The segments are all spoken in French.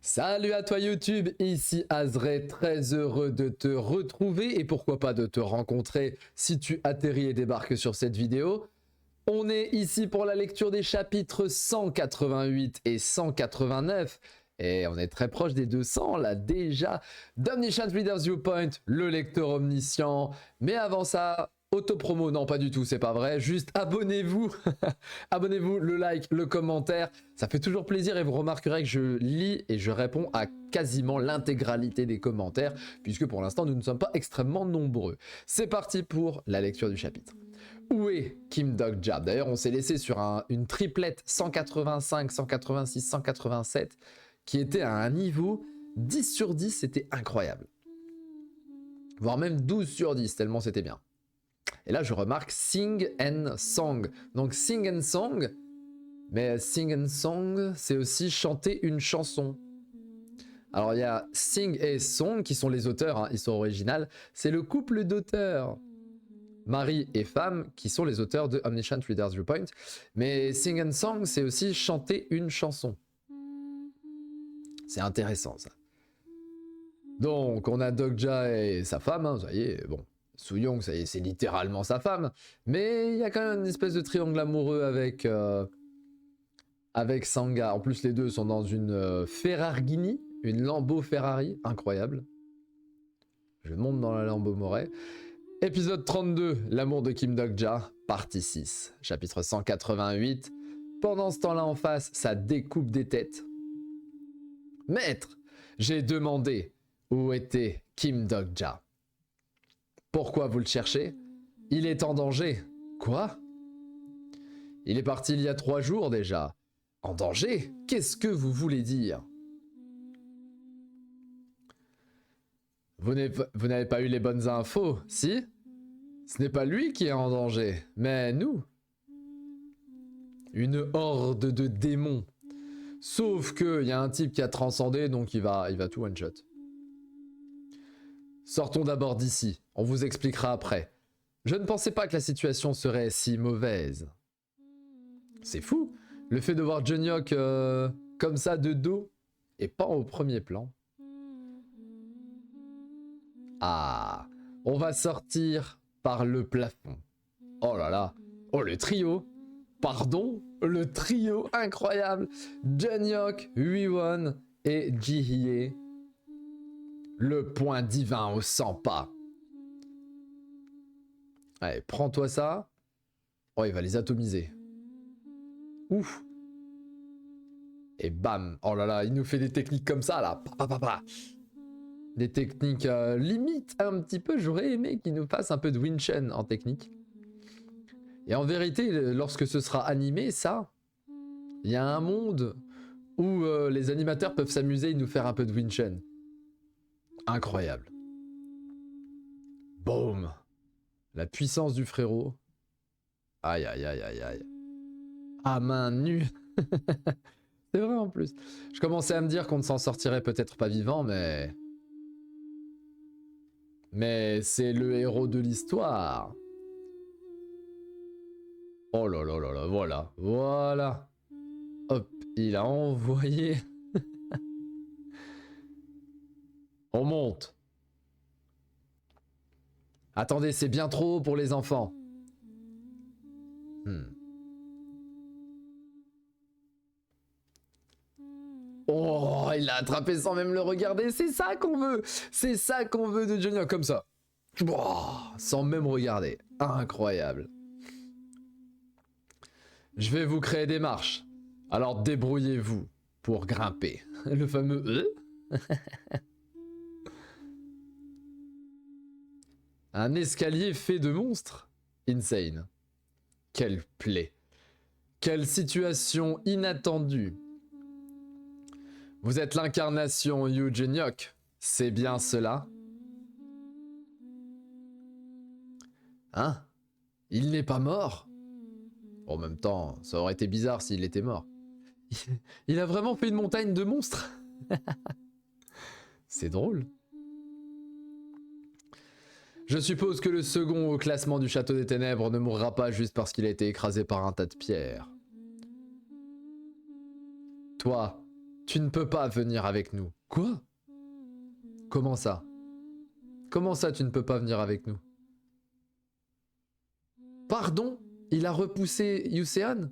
Salut à toi YouTube, ici Azray, très heureux de te retrouver et pourquoi pas de te rencontrer si tu atterris et débarques sur cette vidéo. On est ici pour la lecture des chapitres 188 et 189 et on est très proche des 200 là déjà. d'Omniscient Reader's Viewpoint, le lecteur omniscient, mais avant ça... Autopromo, non pas du tout, c'est pas vrai, juste abonnez-vous, abonnez-vous, le like, le commentaire, ça fait toujours plaisir et vous remarquerez que je lis et je réponds à quasiment l'intégralité des commentaires, puisque pour l'instant nous ne sommes pas extrêmement nombreux. C'est parti pour la lecture du chapitre. Où est Kim Dog-ja? D'ailleurs on s'est laissé sur une triplette 185, 186, 187, qui était à un niveau 10 sur 10, c'était incroyable. Voire même 12 sur 10, tellement c'était bien. Et là, je remarque Sing and Song. Donc, Sing and Song, mais Sing and Song, c'est aussi chanter une chanson. Alors, il y a Sing et Song, qui sont les auteurs, hein, ils sont originales. C'est le couple d'auteurs, mari et femme, qui sont les auteurs de Omniscient Reader's Viewpoint. Mais Sing and Song, c'est aussi chanter une chanson. C'est intéressant, ça. Donc, on a Dog-ja et sa femme, hein, vous voyez, bon. Soo-young, c'est littéralement sa femme, mais il y a quand même une espèce de triangle amoureux avec Sangha. En plus, les deux sont dans une Ferrarghini, une Lambo Ferrari, incroyable. Je monte dans la Lambo Moret. Épisode 32, l'amour de Kim Dog-ja, partie 6, chapitre 188. Pendant ce temps-là en face, ça découpe des têtes. Maître, j'ai demandé où était Kim Dog-ja. Pourquoi vous le cherchez? Il est en danger. Quoi? Il est parti il y a 3 jours déjà. En danger? Qu'est-ce que vous voulez dire? Vous n'avez pas eu les bonnes infos, si? Ce n'est pas lui qui est en danger, mais nous. Une horde de démons. Sauf qu'il y a un type qui a transcendé, donc il va tout one-shot. Sortons d'abord d'ici, on vous expliquera après. Je ne pensais pas que la situation serait si mauvaise. C'est fou, le fait de voir Jeonhyuk comme ça de dos et pas au premier plan. Ah, on va sortir par le plafond. Oh là là, oh le trio. Pardon, le trio incroyable. Jeonhyuk, Woo-won et Ji-hye. Le point divin au 100 pas. Allez, prends-toi ça. Oh, il va les atomiser. Ouf. Et bam. Oh là là, il nous fait des techniques comme ça, là. Des techniques limite un petit peu. J'aurais aimé qu'il nous fasse un peu de Wing-Chun en technique. Et en vérité, lorsque ce sera animé, ça, il y a un monde où les animateurs peuvent s'amuser et nous faire un peu de Wing-Chun. Incroyable. Boum. La puissance du frérot. Aïe, aïe, aïe, aïe, aïe. À main nue. C'est vrai en plus. Je commençais à me dire qu'on ne s'en sortirait peut-être pas vivant, mais... Mais c'est le héros de l'histoire. Oh là là là là, voilà. Voilà. Hop, il a envoyé... On monte. Attendez, c'est bien trop haut pour les enfants. Oh, il l'a attrapé sans même le regarder. C'est ça qu'on veut. C'est ça qu'on veut de Jeonhyuk, comme ça. Oh, sans même regarder. Incroyable. Je vais vous créer des marches. Alors débrouillez-vous pour grimper. Le fameux... Un escalier fait de monstres? Insane. Quelle plaie. Quelle situation inattendue. Vous êtes l'incarnation Yoo Jeonhyuk, c'est bien cela? Hein? Il n'est pas mort? En même temps, ça aurait été bizarre s'il était mort. Il a vraiment fait une montagne de monstres? C'est drôle. Je suppose que le second au classement du Château des Ténèbres ne mourra pas juste parce qu'il a été écrasé par un tas de pierres. Toi, Tu ne peux pas venir avec nous. Quoi? Comment ça? Comment ça, tu ne peux pas venir avec nous? Pardon? Il a repoussé Yusean?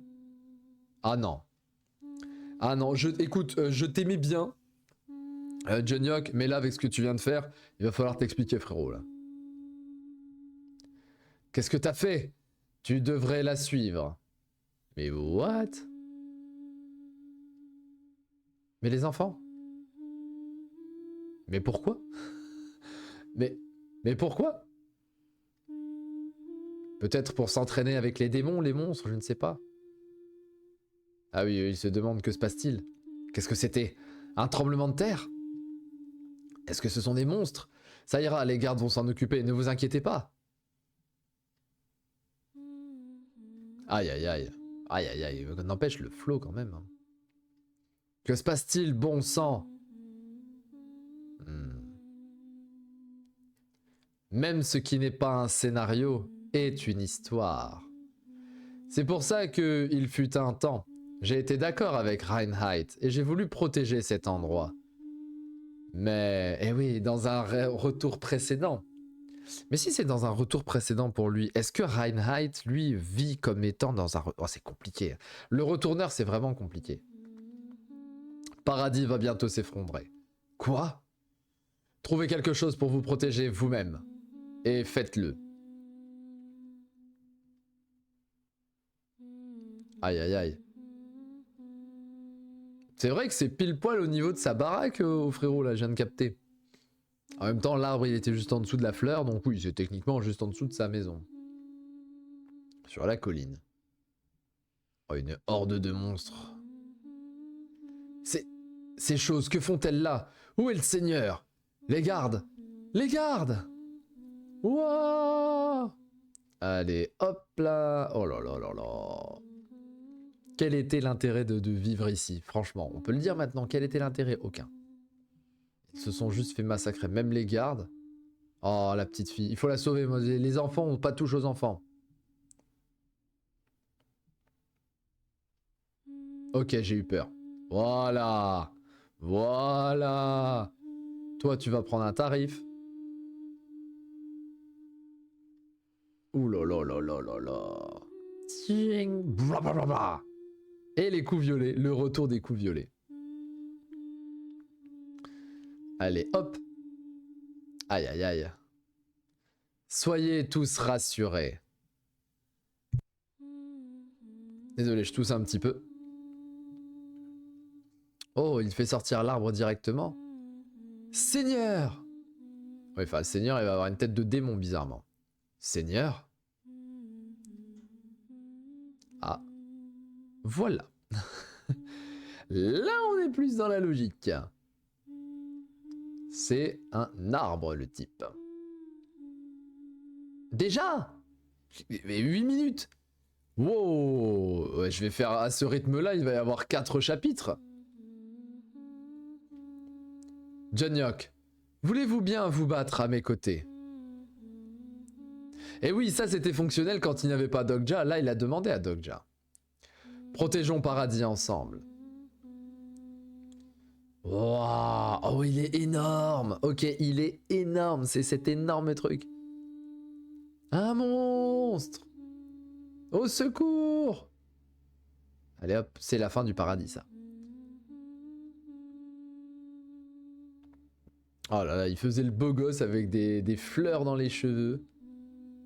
Ah non. Ah non, écoute, je t'aimais bien, Jonyok, mais là, avec ce que tu viens de faire, il va falloir t'expliquer, frérot, là. Qu'est-ce que t'as fait? Tu devrais la suivre. Mais what? Mais les enfants? Mais pourquoi? Mais pourquoi? Peut-être pour s'entraîner avec les démons, les monstres, je ne sais pas. Ah oui, il se demande que se passe-t-il? Qu'est-ce que c'était? Un tremblement de terre? Est-ce que ce sont des monstres? Ça ira, les gardes vont s'en occuper, ne vous inquiétez pas. Aïe aïe aïe. Aïe aïe aïe, n'empêche le flow quand même. Hein. Que se passe-t-il, bon sang? Même ce qui n'est pas un scénario est une histoire. C'est pour ça que, il fut un temps, j'ai été d'accord avec Reinhardt et j'ai voulu protéger cet endroit. Mais, eh oui, dans un retour précédent. Mais si c'est dans un retour précédent pour lui, est-ce que Reinhardt, lui, vit comme étant dans un... Oh, c'est compliqué. Le retourneur, c'est vraiment compliqué. Paradis va bientôt s'effondrer. Quoi? Trouvez quelque chose pour vous protéger vous-même. Et faites-le. Aïe aïe aïe. C'est vrai que c'est pile poil au niveau de sa baraque, au frérot, là, je viens de capter. En même temps, l'arbre, il était juste en dessous de la fleur, donc oui, c'est techniquement juste en dessous de sa maison. Sur la colline. Oh, une horde de monstres. Ces choses, que font-elles là? Où est le Seigneur? Les gardes! Les gardes! Wouah! Allez, hop là! Oh là là là là! Quel était l'intérêt de vivre ici? Franchement, on peut le dire maintenant, quel était l'intérêt? Aucun. Ils se sont juste fait massacrer, même les gardes. Oh, la petite fille, il faut la sauver. Moi, les enfants, on pas touche aux enfants. Ok, j'ai eu peur. Voilà! Voilà! Toi, tu vas prendre un tarif. Ouh là là là là là là. Ting! Blablabla. Et les coups violets, le retour des coups violets. Allez, hop. Aïe aïe aïe. Soyez tous rassurés. Désolé, je tousse un petit peu. Oh, il fait sortir l'arbre directement. Seigneur! Oui, enfin, Seigneur, il va avoir une tête de démon, bizarrement. Seigneur? Ah. Voilà. Là, on est plus dans la logique. C'est un arbre, le type. Déjà? Mais 8 minutes? Wow! Ouais, je vais faire à ce rythme-là, il va y avoir 4 chapitres. Jonyok, voulez-vous bien vous battre à mes côtés? Et oui, ça c'était fonctionnel quand il n'y avait pas Dogja. Là, il a demandé à Dogja. Protégeons Paradis ensemble. Wow. Oh, il est énorme. Ok, il est énorme. C'est cet énorme truc. Un monstre. Au secours. Allez hop, c'est la fin du paradis, ça. Oh là là, il faisait le beau gosse avec des fleurs dans les cheveux.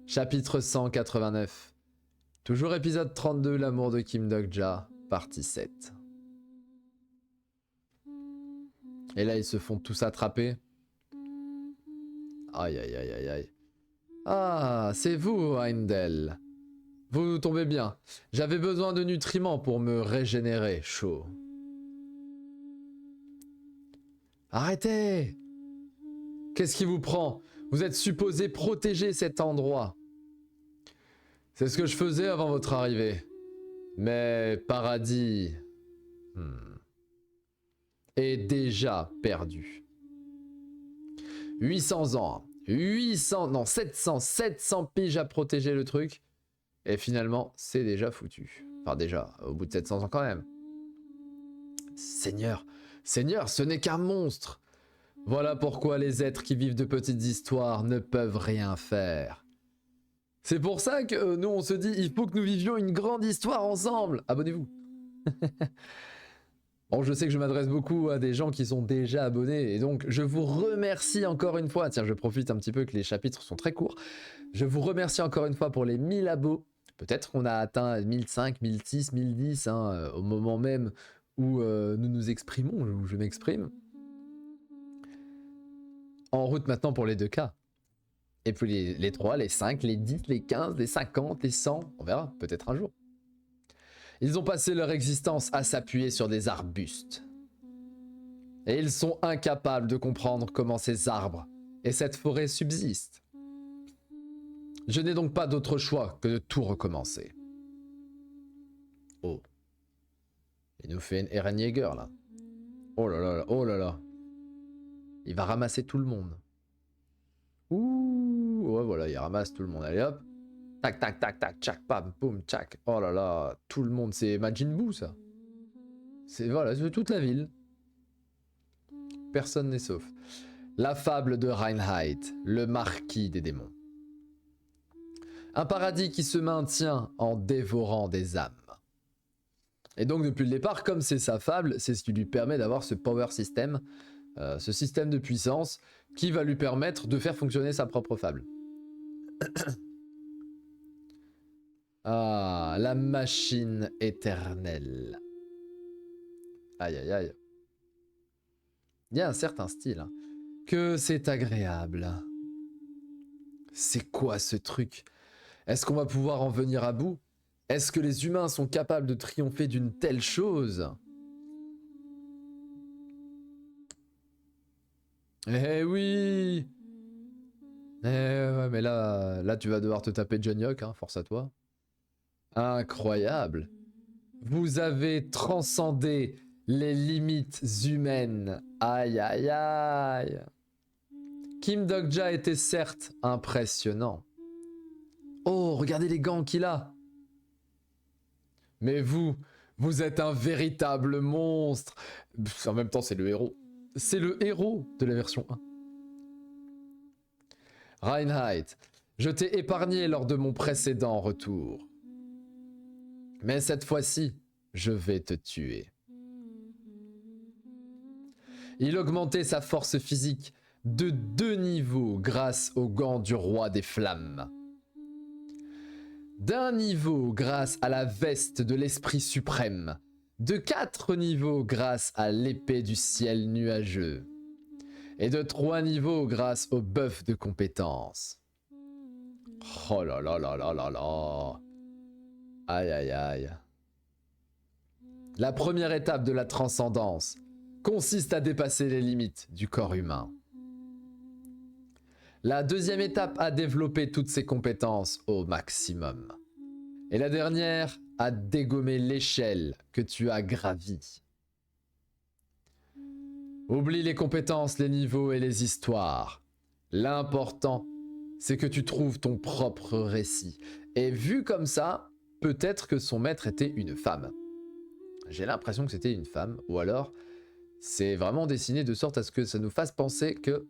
Chapitre 189. Toujours épisode 32, l'amour de Kim Dogja, partie 7. Et là, ils se font tous attraper. Aïe aïe aïe aïe aïe. Ah, c'est vous, Heimdall. Vous tombez bien. J'avais besoin de nutriments pour me régénérer, chaud. Arrêtez! Qu'est-ce qui vous prend? Vous êtes supposé protéger cet endroit. C'est ce que je faisais avant votre arrivée. Mais Paradis est déjà perdu. 800 ans. 800, non 700 piges à protéger le truc. Et finalement, c'est déjà foutu. Enfin déjà, au bout de 700 ans quand même. Seigneur, Seigneur, ce n'est qu'un monstre. Voilà pourquoi les êtres qui vivent de petites histoires ne peuvent rien faire. C'est pour ça que nous on se dit, il faut que nous vivions une grande histoire ensemble. Abonnez-vous. Bon, je sais que je m'adresse beaucoup à des gens qui sont déjà abonnés, et donc je vous remercie encore une fois. Tiens, je profite un petit peu que les chapitres sont très courts. Je vous remercie encore une fois pour les 1000 abos. Peut-être qu'on a atteint 1005, 1006, 1010 hein, au moment même où nous nous exprimons, où je m'exprime. En route maintenant pour les 2K. Et puis les 3, les 5, les 10, les 15, les 50, les 100, on verra, peut-être un jour. Ils ont passé leur existence à s'appuyer sur des arbustes. Et ils sont incapables de comprendre comment ces arbres et cette forêt subsistent. Je n'ai donc pas d'autre choix que de tout recommencer. Oh. Il nous fait une Eren Yeager là. Oh là là, oh là là. Il va ramasser tout le monde. Ouh, ouais voilà, il ramasse tout le monde. Allez hop. Tac, tac, tac, tac, tchac, pam, boum, tchac. Oh là là, tout le monde, c'est Majin Buu ça. C'est voilà, c'est toute la ville. Personne n'est sauf. La fable de Reinheid, le marquis des démons. Un paradis qui se maintient en dévorant des âmes. Et donc depuis le départ, comme c'est sa fable, c'est ce qui lui permet d'avoir ce power system, ce système de puissance qui va lui permettre de faire fonctionner sa propre fable. Ah, la machine éternelle. Aïe aïe aïe. Il y a un certain style. Hein. Que c'est agréable. C'est quoi ce truc? Est-ce qu'on va pouvoir en venir à bout? Est-ce que les humains sont capables de triompher d'une telle chose? Eh oui! Eh ouais, mais là tu vas devoir te taper John Yoke, hein, force à toi. Incroyable! Vous avez transcendé les limites humaines. Aïe aïe aïe! Kim Dogja était certes impressionnant. Oh, regardez les gants qu'il a! Mais vous êtes un véritable monstre! En même temps, c'est le héros. C'est le héros de la version 1. Reinheid, je t'ai épargné lors de mon précédent retour. Mais cette fois-ci, je vais te tuer. Il augmentait sa force physique de 2 niveaux grâce aux gants du roi des flammes. D'1 niveau grâce à la veste de l'esprit suprême. De 4 niveaux grâce à l'épée du ciel nuageux. Et de 3 niveaux grâce au buff de compétences. Oh là là là là là là. Aïe aïe aïe. La première étape de la transcendance consiste à dépasser les limites du corps humain. La deuxième étape à développer toutes ses compétences au maximum. Et la dernière à dégommer l'échelle que tu as gravie. Oublie les compétences, les niveaux et les histoires. L'important, c'est que tu trouves ton propre récit. Et vu comme ça, peut-être que son maître était une femme. J'ai l'impression que c'était une femme, ou alors c'est vraiment dessiné de sorte à ce que ça nous fasse penser que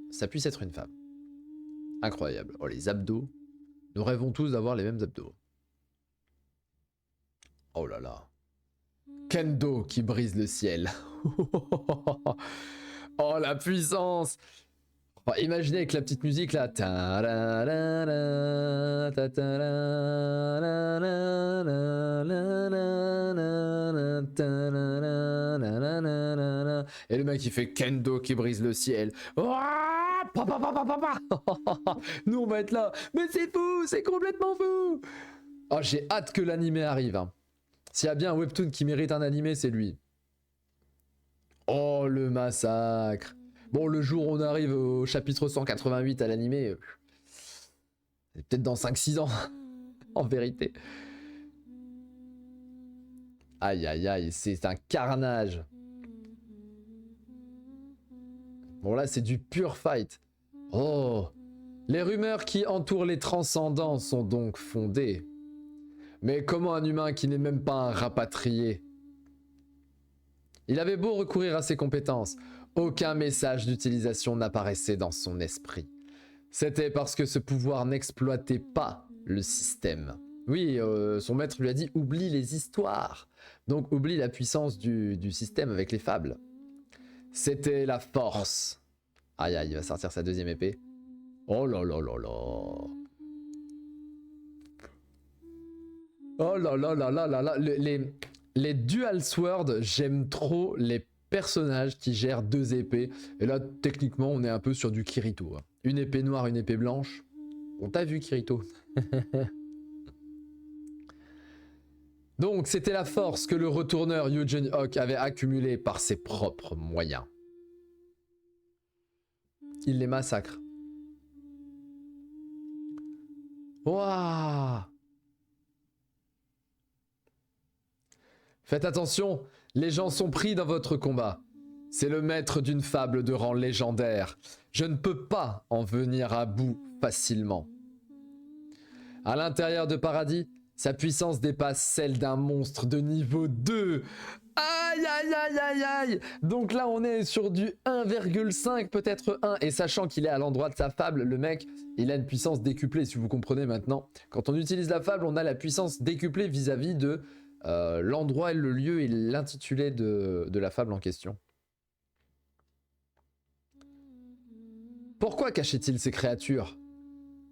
ça puisse être une femme. Incroyable. Oh, les abdos. Nous rêvons tous d'avoir les mêmes abdos. Oh là là. Kendo qui brise le ciel. Oh la puissance. Oh, imaginez avec la petite musique là. Et le mec il fait Kendo qui brise le ciel. Nous on va être là. Mais c'est fou, c'est complètement fou. Oh, j'ai hâte que l'animé arrive. Hein. S'il y a bien un webtoon qui mérite un animé, c'est lui. Oh, le massacre. Bon, le jour où on arrive au chapitre 188 à l'animé, c'est peut-être dans 5-6 ans, en vérité. Aïe, aïe, aïe, c'est un carnage. Bon, là, c'est du pur fight. Oh, les rumeurs qui entourent les transcendants sont donc fondées. Mais comment un humain qui n'est même pas un rapatrié Il avait beau recourir à ses compétences, aucun message d'utilisation n'apparaissait dans son esprit. C'était parce que ce pouvoir n'exploitait pas le système. Oui, son maître lui a dit « oublie les histoires ». Donc oublie la puissance du système avec les fables. C'était la force. Aïe aïe, il va sortir sa deuxième épée. Oh là là là là. Oh là là là là là là. Les dual swords, j'aime trop les personnages qui gèrent deux épées. Et là, techniquement, on est un peu sur du Kirito. Hein. Une épée noire, une épée blanche. On t'a vu, Kirito. Donc, c'était la force que le retourneur Eugene Hawk avait accumulée par ses propres moyens. Il les massacre. Waouh! Faites attention, les gens sont pris dans votre combat. C'est le maître d'une fable de rang légendaire. Je ne peux pas en venir à bout facilement. À l'intérieur de Paradis, sa puissance dépasse celle d'un monstre de niveau 2. Aïe aïe aïe aïe aïe. Donc là on est sur du 1,5 peut-être 1. Et sachant qu'il est à l'endroit de sa fable, le mec il a une puissance décuplée si vous comprenez maintenant. Quand on utilise la fable on a la puissance décuplée vis-à-vis de l'endroit, le lieu et l'intitulé de la fable en question. Pourquoi cachait-il ces créatures?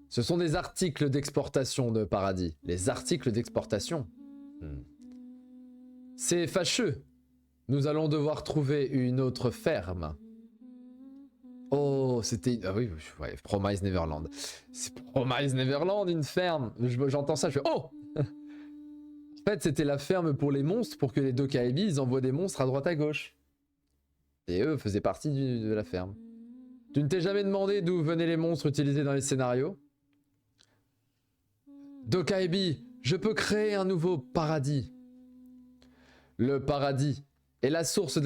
Ce sont des articles d'exportation de Paradis. Les articles d'exportation. C'est fâcheux. Nous allons devoir trouver une autre ferme. Oh, c'était... Ah oui, ouais, Promise Neverland. C'est Promise Neverland, une ferme. J'entends ça, je fais... Oh. En fait, c'était la ferme pour les monstres, pour que les Dokaibi, ils envoient des monstres à droite à gauche. Et eux faisaient partie de la ferme. Tu ne t'es jamais demandé d'où venaient les monstres utilisés dans les scénarios? Dokaibi, je peux créer un nouveau paradis. Le paradis est la source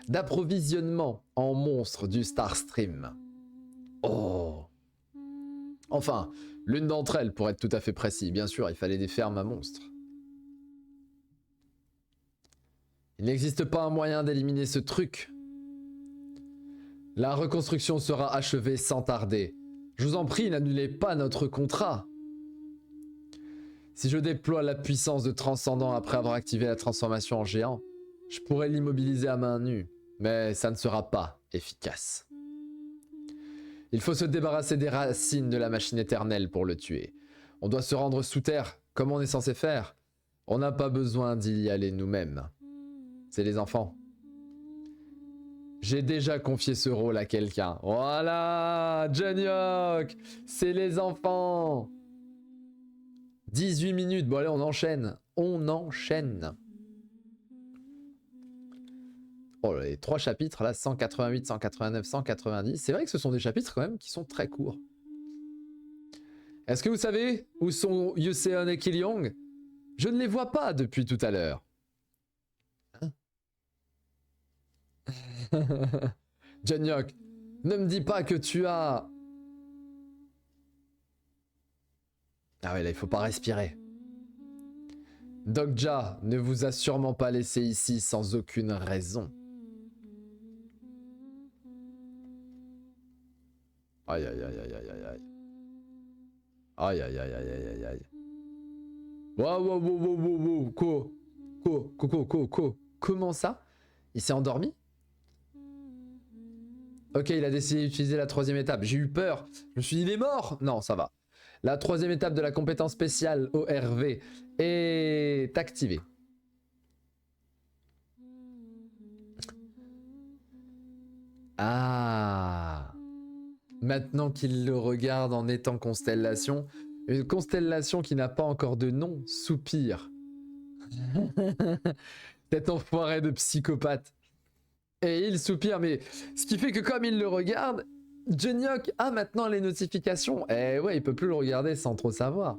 d'approvisionnement en monstres du Starstream. Oh. Enfin, l'une d'entre elles, pour être tout à fait précis. Bien sûr, il fallait des fermes à monstres. Il n'existe pas un moyen d'éliminer ce truc. La reconstruction sera achevée sans tarder. Je vous en prie, n'annulez pas notre contrat. Si je déploie la puissance de Transcendant après avoir activé la transformation en géant, je pourrais l'immobiliser à main nue, mais ça ne sera pas efficace. Il faut se débarrasser des racines de la machine éternelle pour le tuer. On doit se rendre sous terre, comme on est censé faire. On n'a pas besoin d'y aller nous-mêmes. C'est les enfants. J'ai déjà confié ce rôle à quelqu'un. Voilà, Johnny Hawk, c'est les enfants. 18 minutes, bon allez, on enchaîne. On enchaîne. Oh, les 3 chapitres, là, 188, 189, 190. C'est vrai que ce sont des chapitres quand même qui sont très courts. Est-ce que vous savez où sont Yuseon et Kil-Yong? Je ne les vois pas depuis tout à l'heure. Johnny Hawk, ne me dis pas que tu as... Ah ouais, là, il faut pas respirer. Dokja ne vous a sûrement pas laissé ici sans aucune raison. Aïe, aïe, aïe, aïe, aïe, aïe, aïe. Aïe, aïe, aïe, aïe, aïe, aïe, aïe. Wow, wow, wow, wow, wow, wow. Comment ça? Il s'est endormi? Ok, il a décidé d'utiliser la 3e étape. J'ai eu peur. Je me suis dit, il est mort. Non, ça va. La 3e étape de la compétence spéciale ORV est activée. Ah. Maintenant qu'il le regarde en étant constellation, une constellation qui n'a pas encore de nom, soupire. Cet enfoiré de psychopathe. Et il soupire, mais ce qui fait que comme il le regarde, Johnny Hawk a maintenant les notifications. Et ouais, il peut plus le regarder sans trop savoir.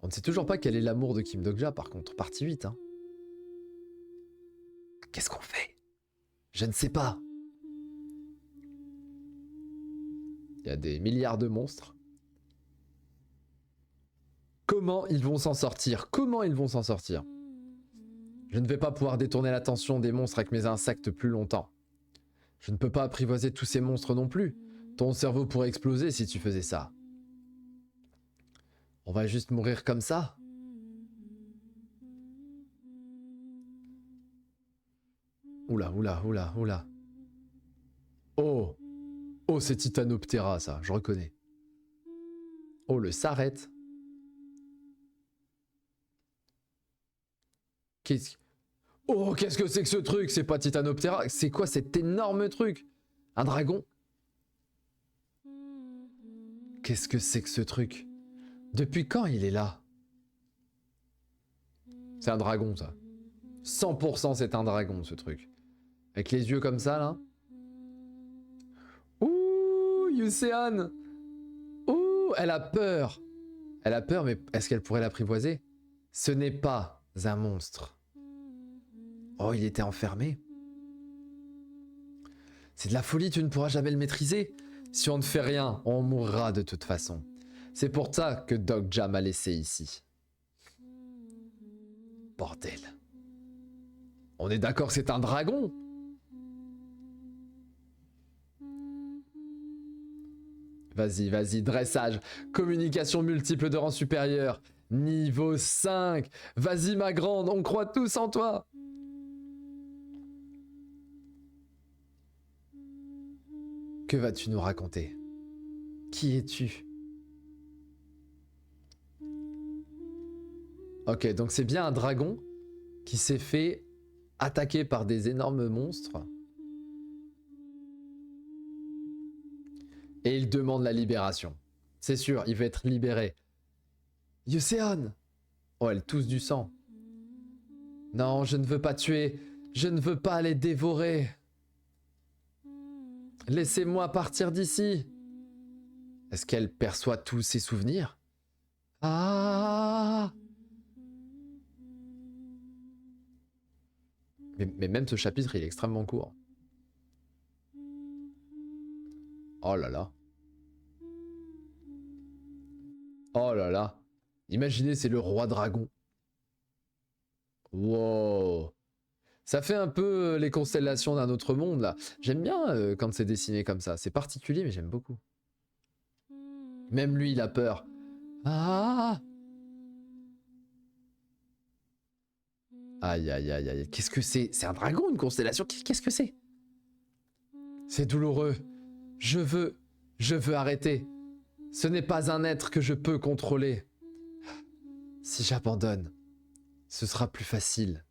On ne sait toujours pas quel est l'amour de Kim Dokja, par contre. Partie 8, hein. Qu'est-ce qu'on fait? Je ne sais pas. Il y a des milliards de monstres. Comment ils vont s'en sortir? Comment ils vont s'en sortir? Je ne vais pas pouvoir détourner l'attention des monstres avec mes insectes plus longtemps. Je ne peux pas apprivoiser tous ces monstres non plus. Ton cerveau pourrait exploser si tu faisais ça. On va juste mourir comme ça? Oula, oula, oula, oula. Oh! Oh, c'est Titanoptera, ça, je reconnais. Oh, le s'arrête. Oh, qu'est-ce que c'est que ce truc? C'est pas Titanoptera. C'est quoi cet énorme truc? Un dragon? Qu'est-ce que c'est que ce truc? Depuis quand il est là? C'est un dragon, ça. 100% c'est un dragon, ce truc. Avec les yeux comme ça, là. Ouh, Yusean! Ouh, elle a peur. Elle a peur, mais est-ce qu'elle pourrait l'apprivoiser? Ce n'est pas un monstre. Oh, il était enfermé. C'est de la folie, tu ne pourras jamais le maîtriser. Si on ne fait rien, on mourra de toute façon. C'est pour ça que Dogja m'a laissé ici. Bordel. On est d'accord que c'est un dragon? Vas-y, vas-y, dressage. Communication multiple de rang supérieur. Niveau 5. Vas-y, ma grande, on croit tous en toi. Que vas-tu nous raconter? Qui es-tu? Ok, donc c'est bien un dragon qui s'est fait attaquer par des énormes monstres. Et il demande la libération. C'est sûr, il veut être libéré. Yusean! Oh, elle tousse du sang. Non, je ne veux pas tuer. Je ne veux pas les dévorer. Laissez-moi partir d'ici. Est-ce qu'elle perçoit tous ses souvenirs? Ah! Mais même ce chapitre, il est extrêmement court. Oh là là. Oh là là. Imaginez, c'est le roi dragon. Wow. Ça fait un peu les constellations d'un autre monde, là. J'aime bien quand c'est dessiné comme ça. C'est particulier, mais j'aime beaucoup. Même lui, il a peur. Ah! Aïe, aïe, aïe, aïe. Qu'est-ce que c'est? C'est un dragon, une constellation? Qu'est-ce que c'est? C'est douloureux. Je veux arrêter. Ce n'est pas un être que je peux contrôler. Si j'abandonne, ce sera plus facile.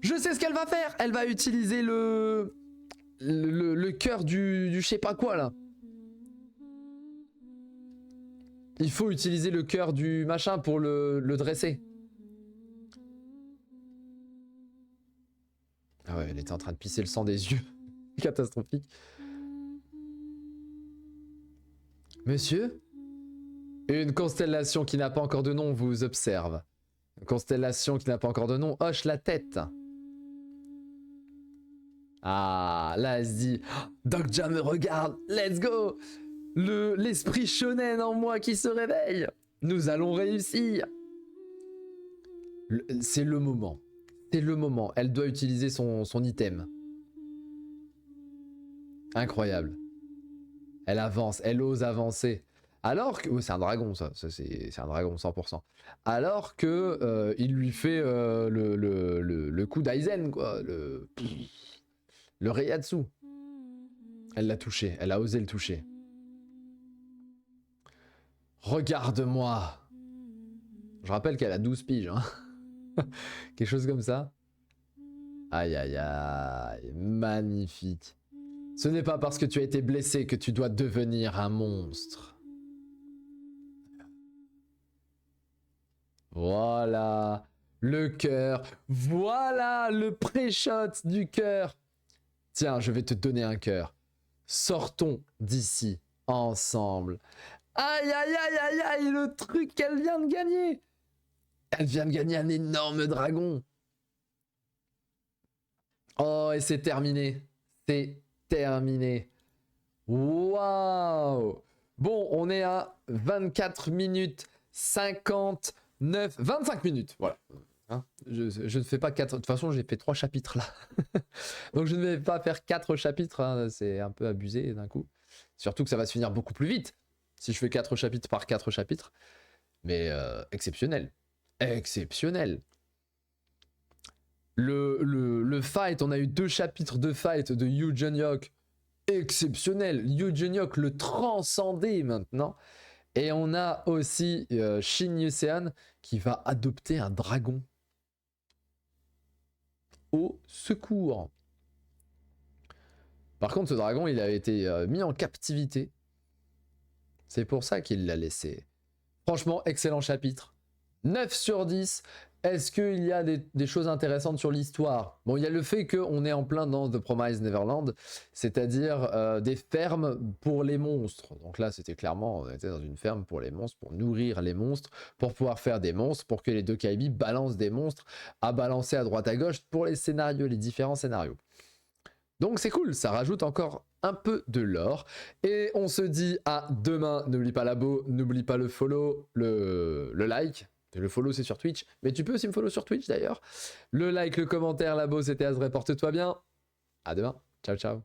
Je sais ce qu'elle va faire. Elle va utiliser le cœur du je sais pas quoi, là. Il faut utiliser le cœur du machin pour le dresser. Ah ouais, elle était en train de pisser le sang des yeux. Catastrophique. Monsieur? Une constellation qui n'a pas encore de nom vous observe. Une constellation qui n'a pas encore de nom hoche la tête. Ah, là elle se dit, oh, Dogja me regarde, let's go. L'esprit shonen en moi qui se réveille. Nous allons réussir. C'est le moment. C'est le moment. Elle doit utiliser son item. Incroyable. Elle avance, elle ose avancer. Alors que... Oh, c'est un dragon, ça c'est un dragon 100%. Alors que il lui fait le coup d'Aizen, quoi. Le Reiatsu. Elle l'a touché, elle a osé le toucher. Regarde-moi. Je rappelle qu'elle a 12 piges. Hein. Quelque chose comme ça. Aïe, aïe, aïe. Magnifique. Ce n'est pas parce que tu as été blessé que tu dois devenir un monstre. Voilà. Le cœur. Voilà le pré-shot du cœur. Tiens, je vais te donner un cœur. Sortons d'ici ensemble. Aïe, aïe, aïe, aïe, aïe, le truc qu'elle vient de gagner. Elle vient de gagner un énorme dragon. Oh, et c'est terminé. C'est terminé. Waouh! Bon, on est à 24 minutes 59, 25 minutes, voilà. Hein, je ne fais pas 4, de toute façon j'ai fait 3 chapitres là. Donc je ne vais pas faire 4 chapitres, hein, c'est un peu abusé d'un coup. Surtout que ça va se finir beaucoup plus vite si je fais 4 chapitres par 4 chapitres. Mais exceptionnel. Exceptionnel. Le fight, on a eu 2 chapitres de fight de Yu Jun-hyuk. Exceptionnel. Yu Jun-hyuk le transcendé maintenant. Et on a aussi Shin Yu-seon qui va adopter un dragon. Au secours. Par contre, ce dragon, il a été mis en captivité. C'est pour ça qu'il l'a laissé. Franchement, excellent chapitre. 9 sur 10. Est-ce qu'il y a des choses intéressantes sur l'histoire? Bon, il y a le fait qu'on est en plein dans The Promised Neverland, c'est-à-dire des fermes pour les monstres. Donc là, c'était clairement, on était dans une ferme pour les monstres, pour nourrir les monstres, pour pouvoir faire des monstres, pour que les deux Kaibi balancent des monstres à balancer à droite à gauche pour les scénarios, les différents scénarios. Donc c'est cool, ça rajoute encore un peu de lore. Et on se dit à demain. N'oublie pas l'abo, n'oublie pas le follow, le like. Le follow c'est sur Twitch, mais tu peux aussi me follow sur Twitch d'ailleurs. Le like, le commentaire, l'abo, c'était Azray, porte-toi bien. À demain, ciao ciao.